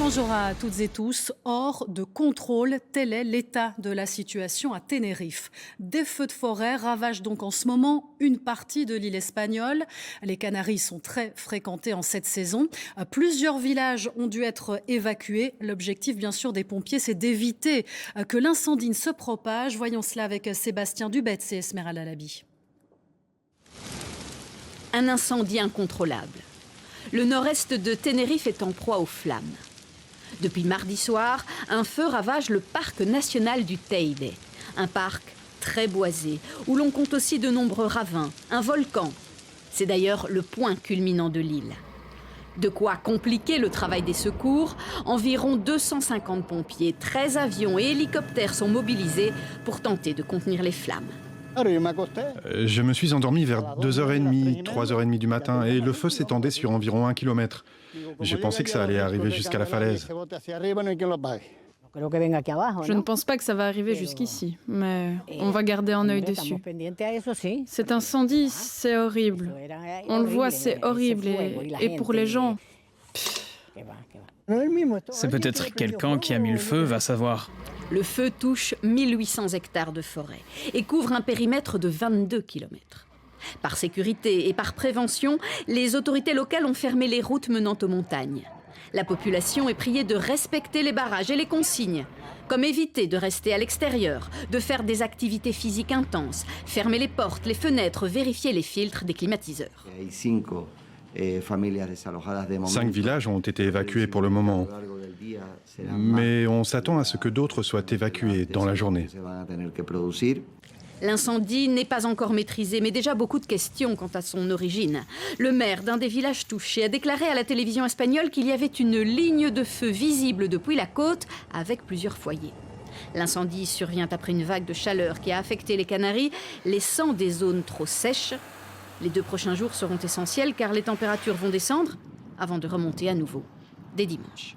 Bonjour à toutes et tous. Hors de contrôle, tel est l'état de la situation à Tenerife. Des feux de forêt ravagent donc en ce moment une partie de l'île espagnole. Les Canaries sont très fréquentés en cette saison. Plusieurs villages ont dû être évacués. L'objectif, bien sûr, des pompiers, c'est d'éviter que l'incendie ne se propage. Voyons cela avec Sébastien Dubetz et Esmeralda Labi. Un incendie incontrôlable. Le nord-est de Tenerife est en proie aux flammes. Depuis mardi soir, un feu ravage le parc national du Teide. Un parc très boisé, où l'on compte aussi de nombreux ravins, un volcan. C'est d'ailleurs le point culminant de l'île. De quoi compliquer le travail des secours. Environ 250 pompiers, 13 avions et hélicoptères sont mobilisés pour tenter de contenir les flammes. Je me suis endormi vers 2h30, 3h30 du matin et le feu s'étendait sur environ 1 km. J'ai pensé que ça allait arriver jusqu'à la falaise. Je ne pense pas que ça va arriver jusqu'ici, mais on va garder un œil dessus. Cet incendie, c'est horrible. On le voit, c'est horrible. Et pour les gens... C'est peut-être quelqu'un qui a mis le feu, va savoir. Le feu touche 1800 hectares de forêt et couvre un périmètre de 22 km. Par sécurité et par prévention, les autorités locales ont fermé les routes menant aux montagnes. La population est priée de respecter les barrages et les consignes, comme éviter de rester à l'extérieur, de faire des activités physiques intenses, fermer les portes, les fenêtres, vérifier les filtres des climatiseurs. 5 villages ont été évacués pour le moment, mais on s'attend à ce que d'autres soient évacués dans la journée. L'incendie n'est pas encore maîtrisé, mais déjà beaucoup de questions quant à son origine. Le maire d'un des villages touchés a déclaré à la télévision espagnole qu'il y avait une ligne de feu visible depuis la côte avec plusieurs foyers. L'incendie survient après une vague de chaleur qui a affecté les Canaries, laissant des zones trop sèches. Les 2 prochains jours seront essentiels car les températures vont descendre avant de remonter à nouveau dès dimanche.